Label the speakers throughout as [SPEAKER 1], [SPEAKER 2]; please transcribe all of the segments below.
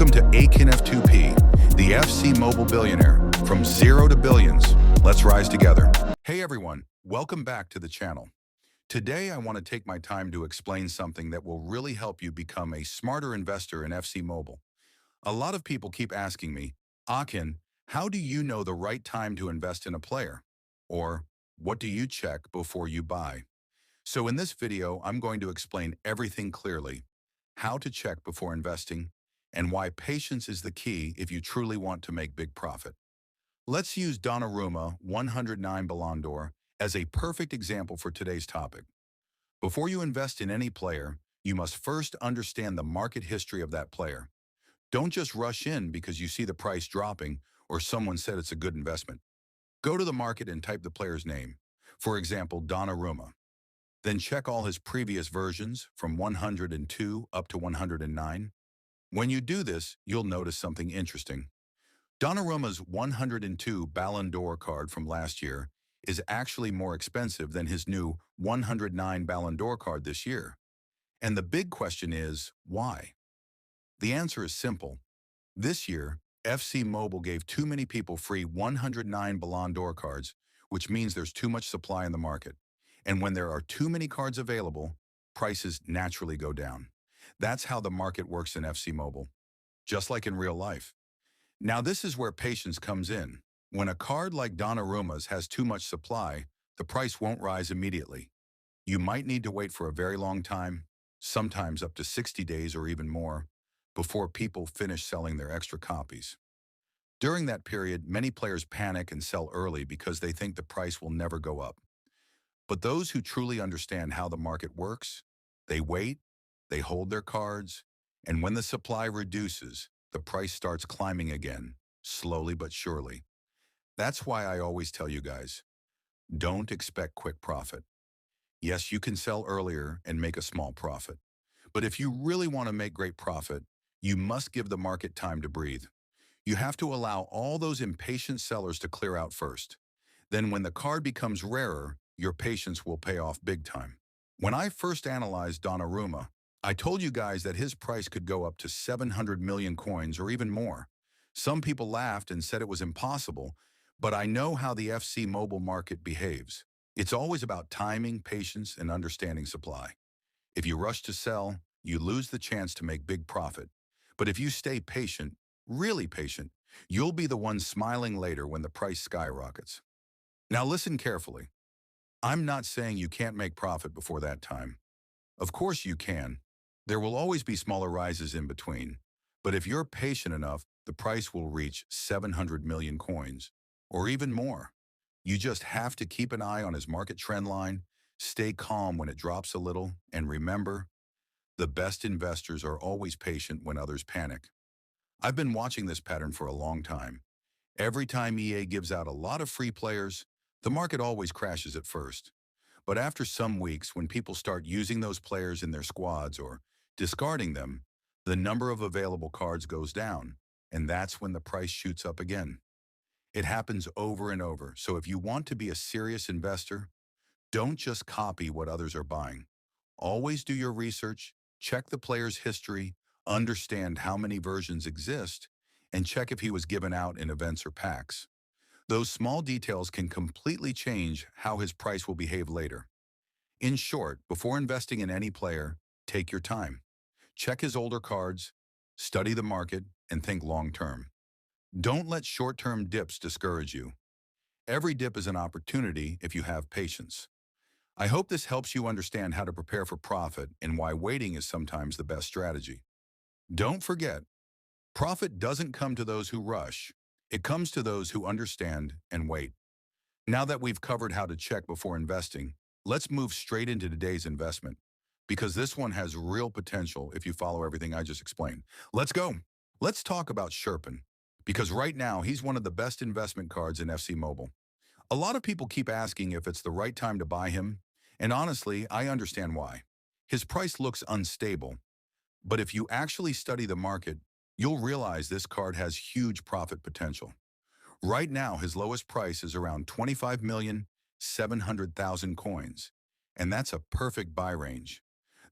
[SPEAKER 1] Welcome to Akin F2P, the FC Mobile Billionaire. From zero to billions, let's rise together. Hey everyone, welcome back to the channel. Today I want to take my time to explain something that will really help you become a smarter investor in FC Mobile. A lot of people keep asking me, Akin, how do you know the right time to invest in a player? Or, what do you check before you buy? So in this video, I'm going to explain everything clearly, how to check before investing, and why patience is the key if you truly want to make big profit. Let's use Donnarumma 109 Ballon d'Or as a perfect example for today's topic. Before you invest in any player, you must first understand the market history of that player. Don't just rush in because you see the price dropping or someone said it's a good investment. Go to the market and type the player's name. For example, Donnarumma. Then check all his previous versions from 102 up to 109. When you do this, you'll notice something interesting. Donnarumma's 102 Ballon d'Or card from last year is actually more expensive than his new 109 Ballon d'Or card this year. And the big question is, why? The answer is simple. This year, FC Mobile gave too many people free 109 Ballon d'Or cards, which means there's too much supply in the market. And when there are too many cards available, prices naturally go down. That's how the market works in FC Mobile, just like in real life. Now this is where patience comes in. When a card like Donnarumma's has too much supply, the price won't rise immediately. You might need to wait for a very long time, sometimes up to 60 days or even more, before people finish selling their extra copies. During that period, many players panic and sell early because they think the price will never go up. But those who truly understand how the market works, they wait, they hold their cards, and when the supply reduces, the price starts climbing again, slowly but surely. That's why I always tell you guys, don't expect quick profit. Yes, you can sell earlier and make a small profit. But if you really want to make great profit, you must give the market time to breathe. You have to allow all those impatient sellers to clear out first. Then when the card becomes rarer, your patience will pay off big time. When I first analyzed Donnarumma, I told you guys that his price could go up to 700 million coins or even more. Some people laughed and said it was impossible, but I know how the FC Mobile market behaves. It's always about timing, patience, and understanding supply. If you rush to sell, you lose the chance to make big profit. But if you stay patient, really patient, you'll be the one smiling later when the price skyrockets. Now listen carefully. I'm not saying you can't make profit before that time. Of course you can. There will always be smaller rises in between. But if you're patient enough, the price will reach 700 million coins, or even more. You just have to keep an eye on his market trend line, stay calm when it drops a little, and remember, the best investors are always patient when others panic. I've been watching this pattern for a long time. Every time EA gives out a lot of free players, the market always crashes at first. But after some weeks, when people start using those players in their squads or discarding them, the number of available cards goes down, and that's when the price shoots up again. It happens over and over, so if you want to be a serious investor, don't just copy what others are buying. Always do your research, check the player's history, understand how many versions exist, and check if he was given out in events or packs. Those small details can completely change how his price will behave later. In short, before investing in any player, take your time. Check his older cards, study the market, and think long-term. Don't let short-term dips discourage you. Every dip is an opportunity if you have patience. I hope this helps you understand how to prepare for profit and why waiting is sometimes the best strategy. Don't forget, profit doesn't come to those who rush. It comes to those who understand and wait. Now that we've covered how to check before investing, let's move straight into today's investment, because this one has real potential if you follow everything I just explained. Let's go. Let's talk about Scherpen, because right now he's one of the best investment cards in FC Mobile. A lot of people keep asking if it's the right time to buy him, and honestly, I understand why. His price looks unstable, but if you actually study the market, you'll realize this card has huge profit potential. Right now, his lowest price is around 25,700,000 coins, and that's a perfect buy range.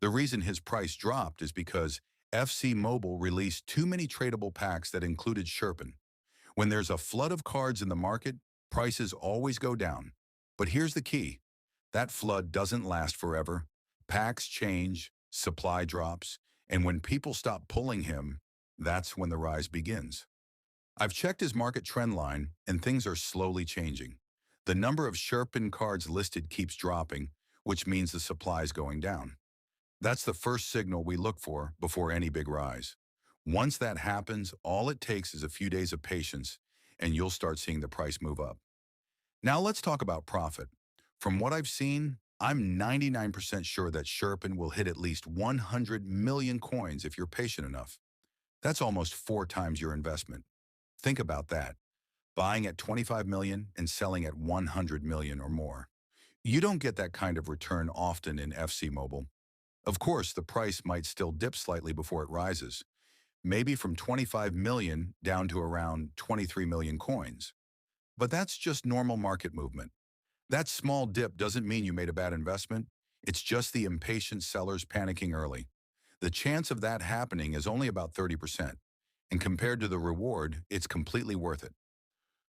[SPEAKER 1] The reason his price dropped is because FC Mobile released too many tradable packs that included Scherpen. When there's a flood of cards in the market, prices always go down. But here's the key. That flood doesn't last forever. Packs change, supply drops, and when people stop pulling him, that's when the rise begins. I've checked his market trend line, and things are slowly changing. The number of Sherpin cards listed keeps dropping, which means the supply is going down. That's the first signal we look for before any big rise. Once that happens, all it takes is a few days of patience, and you'll start seeing the price move up. Now let's talk about profit. From what I've seen, I'm 99% sure that Sherpin will hit at least 100 million coins if you're patient enough. That's almost 4 times your investment. Think about that. Buying at 25 million and selling at 100 million or more. You don't get that kind of return often in FC Mobile. Of course, the price might still dip slightly before it rises, maybe from 25 million down to around 23 million coins. But that's just normal market movement. That small dip doesn't mean you made a bad investment. It's just the impatient sellers panicking early. The chance of that happening is only about 30%, and compared to the reward, it's completely worth it.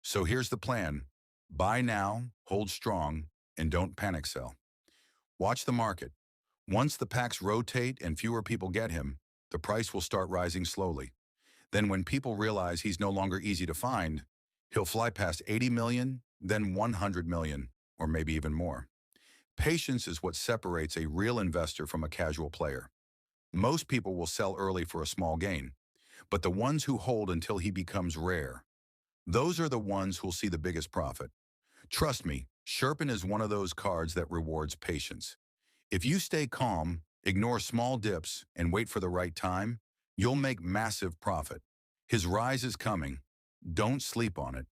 [SPEAKER 1] So here's the plan. Buy now, hold strong, and don't panic sell. Watch the market. Once the packs rotate and fewer people get him, the price will start rising slowly. Then when people realize he's no longer easy to find, he'll fly past 80 million, then 100 million, or maybe even more. Patience is what separates a real investor from a casual player. Most people will sell early for a small gain, but the ones who hold until he becomes rare, those are the ones who'll see the biggest profit. Trust me, Sherpin is one of those cards that rewards patience. If you stay calm, ignore small dips, and wait for the right time, you'll make massive profit. His rise is coming. Don't sleep on it.